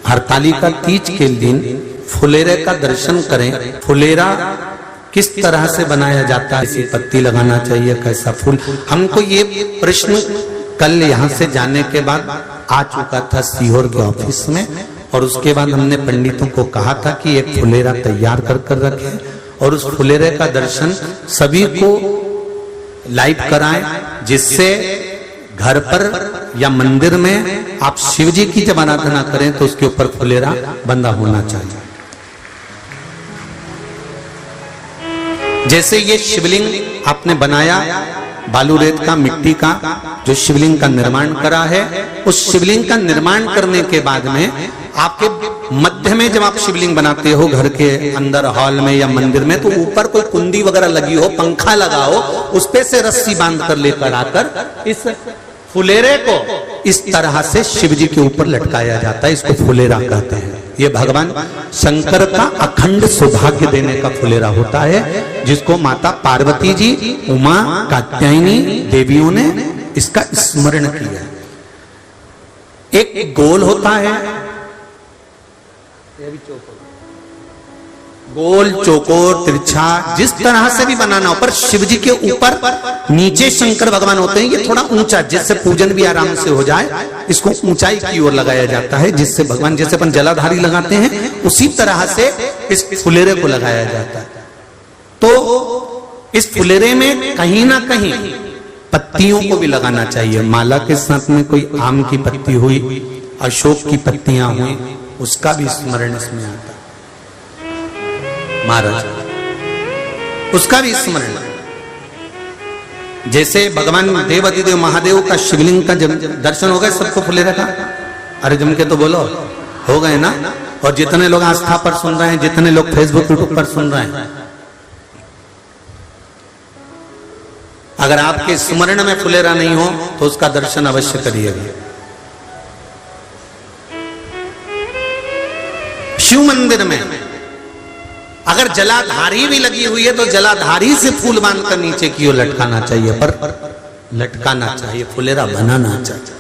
हरतालिका तीज के दिन फुलेरे का दर्शन करें। फुलेरा किस तरह से बनाया जाता है, कैसी पत्ती लगाना चाहिए, कैसा फूल, हमको ये प्रश्न कल यहाँ से जाने के बाद आ चुका था सीहोर के ऑफिस में। और उसके बाद हमने पंडितों को कहा था कि एक फुलेरा तैयार कर कर रखें और उस फुलेरे का दर्शन सभी को लाइव कराएं, जिससे घर पर या मंदिर में आप शिव जी की जब आराधना करें तो उसके ऊपर फुलेरा बंधा होना चाहिए। जैसे ये शिवलिंग आपने बनाया बालू रेत का, मिट्टी का, जो शिवलिंग का निर्माण करा है, उस शिवलिंग का निर्माण करने के बाद में आपके मध्य में जब आप शिवलिंग बनाते हो घर के अंदर हॉल में या मंदिर में, तो ऊपर कोई कुंडी वगैरह लगी हो, पंखा लगा हो, उस पे से रस्सी बांध कर लेकर आकर इस फुलेरे को इस तरह से शिव जी के ऊपर लटकाया जाता है। इसको फुलेरा कहते हैं। ये भगवान शंकर का अखंड सौभाग्य देने का फुलेरा होता है, जिसको माता पार्वती जी, उमा, कात्यायनी देवियों ने इसका स्मरण किया। एक गोल होता है, गोल, चौकोर, तिरछा, जिस तरह से भी बनाना हो, पर शिव जी के ऊपर नीचे शंकर भगवान होते हैं। ये थोड़ा ऊंचा, जिससे पूजन भी आराम से हो जाए, इसको ऊंचाई की ओर लगाया जाता है, जिससे भगवान, जैसे अपन जलाधारी लगाते हैं उसी तरह से इस फुलेरे को लगाया जाता है। तो इस फुलेरे में कहीं ना कहीं पत्तियों को भी लगाना चाहिए। माला के साथ में कोई आम की पत्ती हुई, अशोक की पत्तियां हुई, उसका भी स्मरण इसमें आता है महाराज, उसका भी स्मरण। जैसे भगवान देवाधिदेव महादेव का शिवलिंग का जब दर्शन हो गए सबको फुलेरा का, अरे जम के तो बोलो, हो गए ना। और जितने लोग आस्था पर सुन रहे हैं, जितने लोग फेसबुक यूट्यूब पर सुन रहे हैं, अगर आपके स्मरण में फुलेरा नहीं हो तो उसका दर्शन अवश्य करिएगा। शिव मंदिर में अगर जलाधारी भी लगी हुई है तो जलाधारी से फूल बांधकर नीचे की ओर लटकाना चाहिए, पर लटकाना चाहिए, फुलेरा बनाना चाहिए।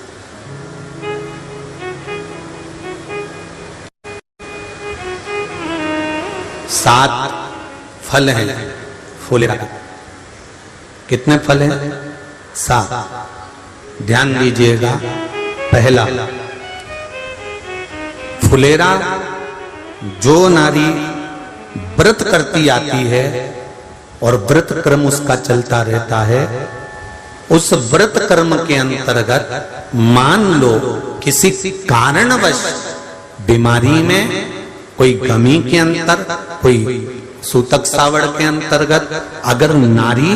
सात फल हैं फुलेरा के। कितने फल हैं? 7। ध्यान दीजिएगा। पहला, फुलेरा जो नारी व्रत करती आती है और व्रत कर्म उसका चलता रहता है, उस व्रत कर्म के अंतर्गत मान लो किसी कारणवश बीमारी में, कोई गमी के अंतर, कोई सूतक सावड़ के अंतर्गत अगर नारी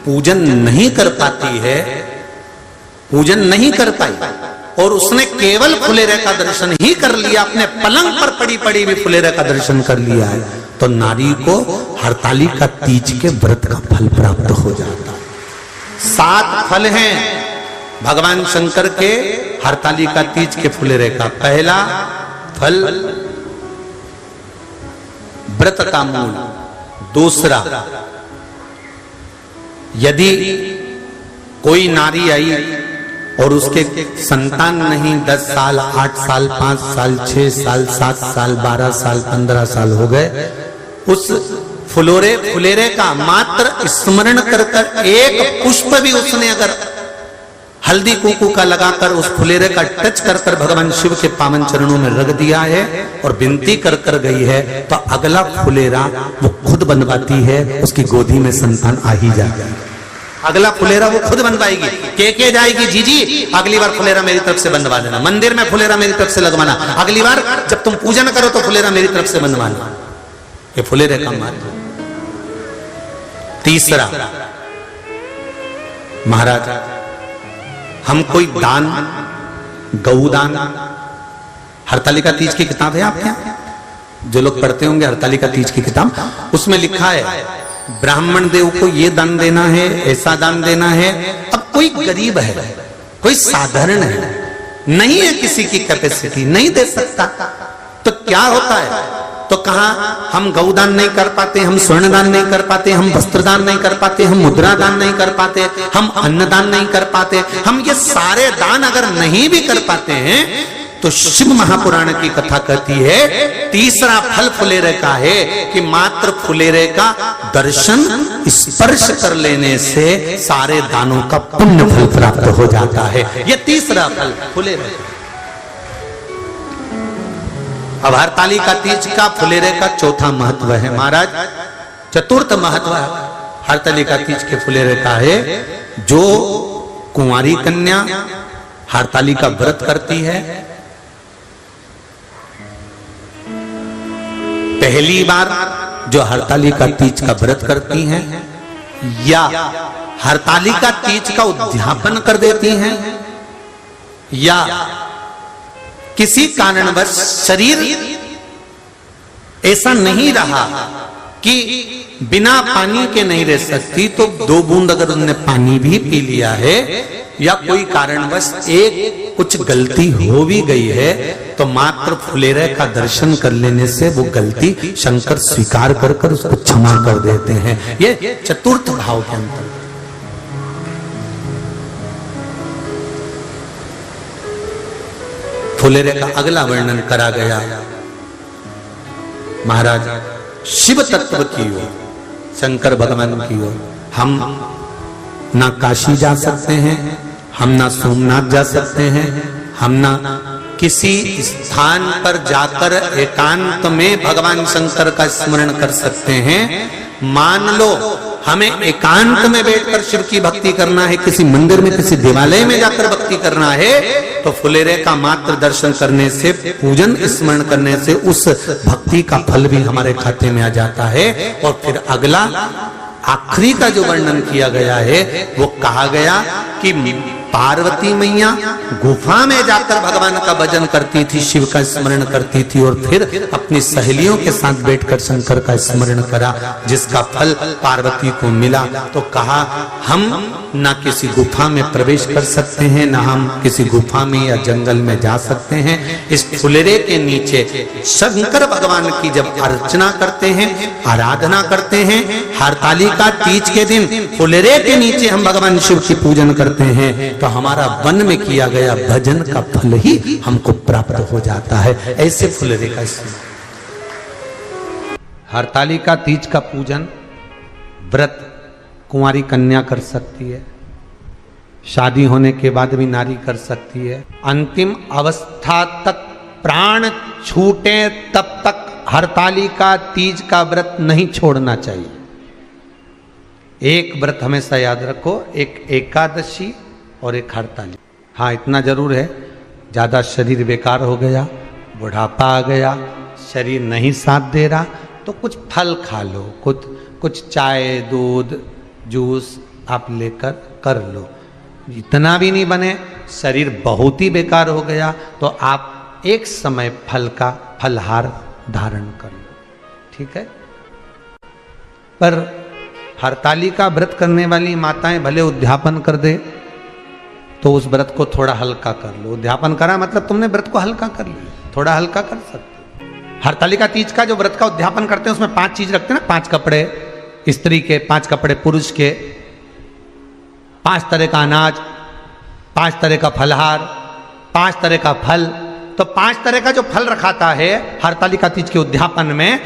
पूजन नहीं कर पाती है, पूजन नहीं कर पाई और उसने केवल फुलेरे का दर्शन ही कर लिया, अपने पलंग पर पड़ी पड़ी भी फुलेरे का दर्शन कर लिया है, तो नारी को हरतालिका तीज के व्रत का फल प्राप्त हो जाता है। 7 फल हैं भगवान शंकर के हरतालिका तीज के फुलेरे का। पहला फल व्रत का मूल। दूसरा, यदि कोई नारी आई और उसके संतान नहीं, 10 साल, 8 साल, 5 साल, 6 साल, 7 साल, 12 साल, 15 साल हो गए, उस फुलेरे का मात्र स्मरण कर कर एक पुष्प भी उसने अगर हल्दी कुंकू का लगाकर उस फुलेरे का टच कर कर भगवान शिव के पावन चरणों में रख दिया है और विनती कर कर गई है, तो अगला फुलेरा वो खुद बनवाती है, उसकी गोदी में संतान आ ही जाएगा। अगला फुलेरा वो खुद बनवाएगी, के जाएगी, जीजी अगली बार फुलेरा मेरी तरफ से बनवा देना, मंदिर में फुलेरा मेरी तरफ से लगवाना, अगली बार जब तुम पूजन करो तो फुलेरा मेरी तरफ से बनवाना। ये फुलेरे का मार्ग। तीसरा, महाराज हम कोई दान, गौदान, हरतालिका तीज की किताब है आपके यहाँ, जो लोग पढ़ते होंगे हरतालिका तीज की किताब, उसमें लिखा है ब्राह्मण देव को ये दान देना है, ऐसा दान देना है। अब कोई गरीब है, कोई साधारण है, नहीं है किसी की कैपेसिटी, नहीं दे सकता, तो क्या होता है? तो कहा हम गौदान नहीं कर पाते, हम स्वर्ण दान नहीं कर पाते, हम वस्त्र दान नहीं कर पाते, हम मुद्रा दान नहीं कर पाते, हम अन्नदान नहीं कर पाते। हम ये सारे दान अगर नहीं भी कर पाते हैं तो शिव महापुराण की कथा कहती है तीसरा फल फुलेरे का है कि मात्र फुलेरे का दर्शन स्पर्श कर लेने से सारे दानों का पुण्य फल प्राप्त हो जाता है। यह तीसरा फल फुलेरे। अब हरतालिका तीज का फुलेरे का चौथा महत्व है महाराज। चतुर्थ महत्व हरतालिका तीज के फुलेरे का है, जो कुंवारी कन्या हरतालिका व्रत करती है, पहली बार जो हरतालिका तीज का व्रत करती हैं या हरतालिका तीज का उद्यापन कर देती हैं या किसी कारणवश शरीर ऐसा नहीं रहा कि बिना पानी के नहीं रह सकती, तो 2 बूंद अगर उन्होंने पानी भी पी लिया है या कोई कारणवश एक कुछ गलती हो भी गई है, तो मात्र फुलेरे का दर्शन कर लेने से वो गलती शंकर स्वीकार कर कर उसको क्षमा कर देते हैं। ये चतुर्थ भाव के अंतर। फुलेरे का अगला वर्णन करा गया महाराज शिव तत्व की ओर, शंकर भगवान की ओर। हम ना काशी जा सकते हैं, हम ना सोमनाथ जा सकते हैं, हम ना किसी स्थान पर जाकर एकांत में भगवान शंकर का स्मरण कर सकते हैं। मान लो हमें एकांत में बैठकर शिव की भक्ति करना है, किसी मंदिर में किसी देवालय में जाकर भक्ति करना है, तो फुलेरे का मात्र दर्शन करने से, पूजन स्मरण करने से उस भक्ति का फल भी हमारे खाते में आ जाता है। और फिर अगला आखिरी का जो वर्णन किया गया है वो कहा गया कि पार्वती मैया गुफा में जाकर भगवान का भजन करती थी, शिव का स्मरण करती थी और फिर अपनी सहेलियों के साथ बैठकर शंकर का स्मरण करा, जिसका फल पार्वती को मिला। तो कहा हम ना किसी गुफा में प्रवेश कर सकते हैं, ना हम किसी गुफा में या जंगल में जा सकते हैं। इस फुलेरे के नीचे शंकर भगवान की जब अर्चना करते हैं, आराधना करते हैं, हरतालिका तीज के दिन फुलेरे के नीचे हम भगवान शिव की पूजन करते हैं, तो हमारा वन में किया गया भजन का फल ही हमको प्राप्त हो जाता है। ऐसे फुलेरे का हरतालिका तीज का पूजन व्रत कुंवारी कन्या कर सकती है, शादी होने के बाद भी नारी कर सकती है। अंतिम अवस्था तक प्राण छूटे तब तक हरतालिका तीज का व्रत नहीं छोड़ना चाहिए। एक व्रत हमेशा याद रखो, एक एकादशी और एक हरतालिका। हाँ इतना जरूर है, ज़्यादा शरीर बेकार हो गया, बुढ़ापा आ गया, शरीर नहीं साथ दे रहा, तो कुछ फल खा लो, कुछ चाय दूध जूस आप लेकर कर लो। इतना भी नहीं बने, शरीर बहुत ही बेकार हो गया, तो आप एक समय फल का फलहार धारण कर लो, ठीक है। पर हरतालिका व्रत करने वाली माताएं भले उद्यापन कर दे, तो उस व्रत को थोड़ा हल्का कर लो। उद्यापन करा मतलब तुमने व्रत को हल्का कर लिया, थोड़ा हल्का कर सकते। हरतालिका तीज का जो व्रत का उद्यापन करते हैं उसमें 5 चीज रखते हैं ना, 5 कपड़े स्त्री के, 5 कपड़े पुरुष के, 5 तरह का अनाज, 5 तरह का फलहार, 5 तरह का फल। तो 5 तरह का जो फल रखाता है हरतालिका तीज के उद्यापन में,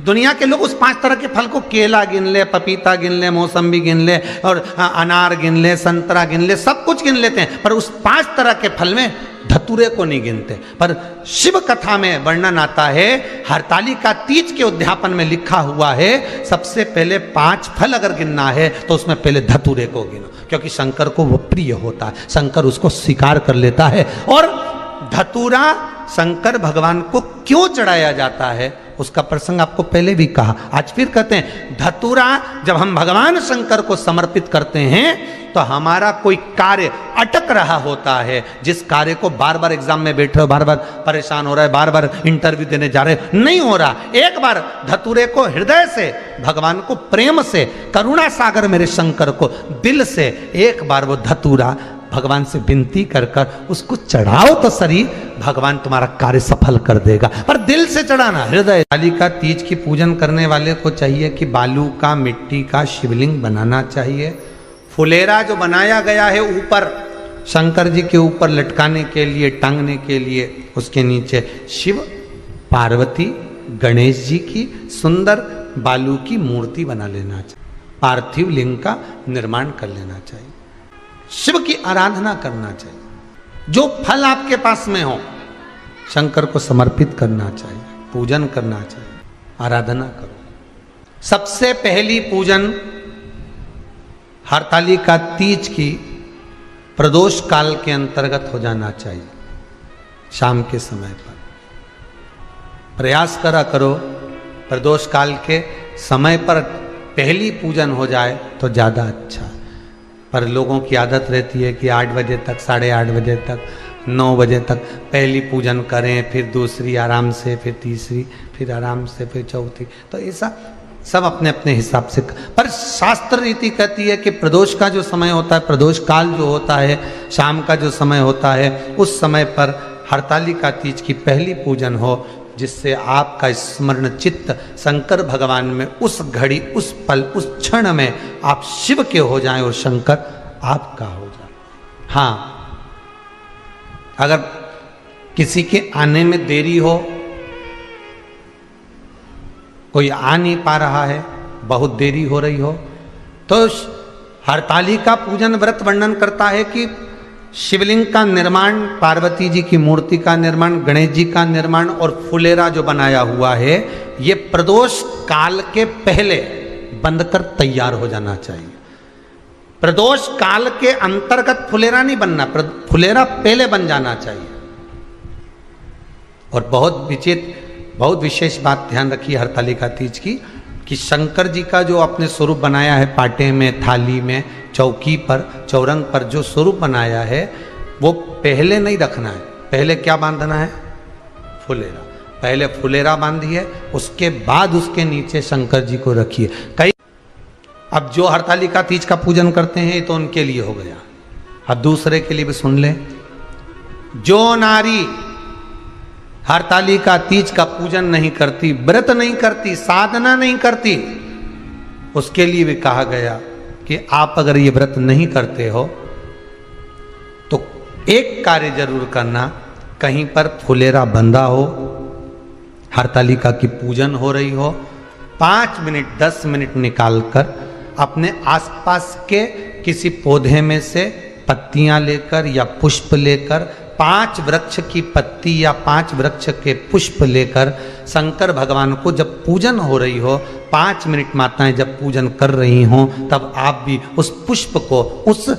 दुनिया के लोग उस 5 तरह के फल को केला गिन ले, पपीता गिन ले, मौसम्बी गिन ले और अनार गिन ले, संतरा गिन ले, सब कुछ गिन लेते हैं, पर उस 5 तरह के फल में धतूरे को नहीं गिनते। पर शिव कथा में वर्णन आता है, हरतालिका तीज के उद्यापन में लिखा हुआ है सबसे पहले 5 फल अगर गिनना है तो उसमें पहले धतूरे को गिनो, क्योंकि शंकर को वो प्रिय होता है, शंकर उसको स्वीकार कर लेता है। और धतूरा शंकर भगवान को क्यों चढ़ाया जाता है उसका प्रसंग आपको पहले भी कहा, आज फिर कहते हैं। धतूरा जब हम भगवान शंकर को समर्पित करते हैं तो हमारा कोई कार्य अटक रहा होता है, जिस कार्य को बार बार एग्जाम में बैठे हो, बार बार परेशान हो रहा है, बार बार इंटरव्यू देने जा रहे हो, नहीं हो रहा, एक बार धतूरे को हृदय से, भगवान को प्रेम से, करुणा सागर मेरे शंकर को दिल से एक बार वो धतूरा भगवान से विनती कर कर उसको चढ़ाओ तो सही, भगवान तुम्हारा कार्य सफल कर देगा। पर दिल से चढ़ाना, हृदय। हरतालिका तीज की पूजन करने वाले को चाहिए कि बालू का, मिट्टी का शिवलिंग बनाना चाहिए। फुलेरा जो बनाया गया है ऊपर शंकर जी के ऊपर लटकाने के लिए, टांगने के लिए, उसके नीचे शिव, पार्वती, गणेश जी की सुंदर बालू की मूर्ति बना लेना चाहिए। पार्थिव लिंग का निर्माण कर लेना चाहिए। शिव की आराधना करना चाहिए। जो फल आपके पास में हो शंकर को समर्पित करना चाहिए, पूजन करना चाहिए, आराधना करो। सबसे पहली पूजन हरतालिका तीज की प्रदोष काल के अंतर्गत हो जाना चाहिए। शाम के समय पर प्रयास करा करो प्रदोष काल के समय पर पहली पूजन हो जाए तो ज़्यादा अच्छा। पर लोगों की आदत रहती है कि 8 बजे तक, 8:30 बजे तक, 9 बजे तक पहली पूजन करें, फिर दूसरी आराम से, फिर तीसरी, फिर आराम से, फिर चौथी। तो ऐसा सब अपने अपने हिसाब से। पर शास्त्र रीति कहती है कि प्रदोष का जो समय होता है, प्रदोष काल जो होता है, शाम का जो समय होता है, उस समय पर हरतालिका तीज की पहली पूजन हो, जिससे आपका स्मरण चित्त शंकर भगवान में उस घड़ी, उस पल, उस क्षण में आप शिव के हो जाएं और शंकर आपका हो जाए। हाँ, अगर किसी के आने में देरी हो, कोई आ नहीं पा रहा है, बहुत देरी हो रही हो, तो हरतालिका पूजन व्रत वर्णन करता है कि शिवलिंग का निर्माण, पार्वती जी की मूर्ति का निर्माण, गणेश जी का निर्माण और फुलेरा जो बनाया हुआ है, ये प्रदोष काल के पहले बंद कर तैयार हो जाना चाहिए। प्रदोष काल के अंतर्गत फुलेरा नहीं बनना, फुलेरा पहले बन जाना चाहिए। और बहुत विशेष बात ध्यान रखिए हरतालिका तीज की, कि शंकर जी का जो अपने स्वरूप बनाया है, पाटे में, थाली में, चौकी पर, चौरंग पर जो स्वरूप बनाया है, वो पहले नहीं रखना है। पहले क्या बांधना है? फुलेरा। पहले फुलेरा बांधिए, उसके बाद उसके नीचे शंकर जी को रखिए। कई अब जो हरतालिका तीज का पूजन करते हैं तो उनके लिए हो गया, अब दूसरे के लिए भी सुन ले। जो नारी हरतालिका तीज का पूजन नहीं करती, व्रत नहीं करती, साधना नहीं करती, उसके लिए भी कहा गया कि आप अगर ये व्रत नहीं करते हो तो एक कार्य जरूर करना, कहीं पर फुलेरा बंधा हो, हरतालिका की पूजन हो रही हो, 5 मिनट 10 मिनट निकालकर अपने आसपास के किसी पौधे में से पत्तियां लेकर या पुष्प लेकर, 5 वृक्ष की पत्ती या 5 वृक्ष के पुष्प लेकर शंकर भगवान को जब पूजन हो रही हो, 5 मिनट माताएं जब पूजन कर रही हों, तब आप भी उस पुष्प को, उस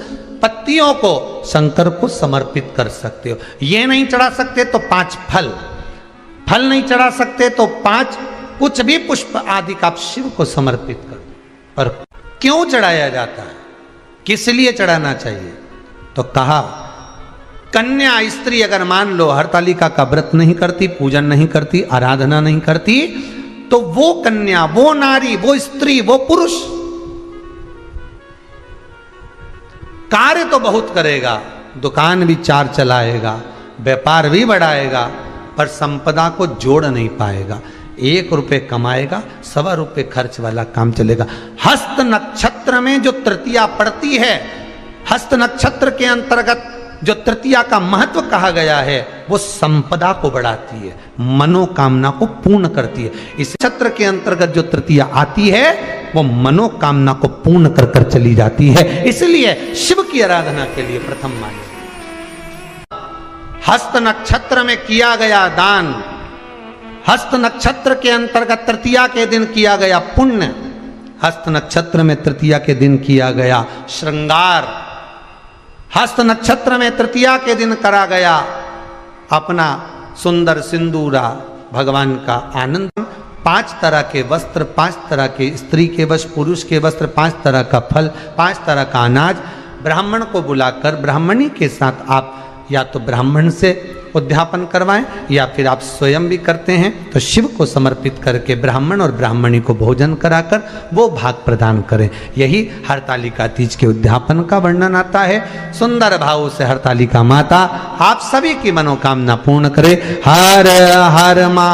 पत्तियों को शंकर को समर्पित कर सकते हो। ये नहीं चढ़ा सकते तो 5 फल नहीं चढ़ा सकते तो 5 कुछ भी पुष्प आदि का आप शिव को समर्पित कर। पर क्यों चढ़ाया जाता है, किस लिए चढ़ाना चाहिए? तो कहा कन्या स्त्री अगर मान लो हरतालिका का व्रत नहीं करती, पूजन नहीं करती, आराधना नहीं करती, तो वो कन्या, वो नारी, वो स्त्री, वो पुरुष कार्य तो बहुत करेगा, दुकान भी 4 चलाएगा, व्यापार भी बढ़ाएगा, पर संपदा को जोड़ नहीं पाएगा। 1 रुपये कमाएगा, 1.25 रुपये खर्च वाला काम चलेगा। हस्त नक्षत्र में जो तृतीया पड़ती है, हस्त नक्षत्र के अंतर्गत जो तृतीया का महत्व कहा गया है, वो संपदा को बढ़ाती है, मनोकामना को पूर्ण करती है। इस नक्षत्र के अंतर्गत जो तृतीया आती है, वो मनोकामना को पूर्ण कर कर चली जाती है। इसलिए शिव की आराधना के लिए प्रथम मान्य। हस्त नक्षत्र में किया गया दान, हस्त नक्षत्र के अंतर्गत तृतीया के दिन किया गया पुण्य, हस्त नक्षत्र में तृतीया के दिन किया गया श्रृंगार, हस्त नक्षत्र में तृतीया के दिन करा गया अपना सुंदर सिंदूरा, भगवान का आनंद, 5 तरह के वस्त्र, 5 तरह के स्त्री के वस्त्र, पुरुष के वस्त्र, 5 तरह का फल, 5 तरह का अनाज, ब्राह्मण को बुलाकर ब्राह्मणी के साथ आप या तो ब्राह्मण से उद्यापन करवाएं या फिर आप स्वयं भी करते हैं तो शिव को समर्पित करके ब्राह्मण और ब्राह्मणी को भोजन कराकर वो भाग प्रदान करें। यही हरतालिका तीज के उद्यापन का वर्णन आता है। सुंदर भाव से हरतालिका माता आप सभी की मनोकामना पूर्ण करे। हर हर मा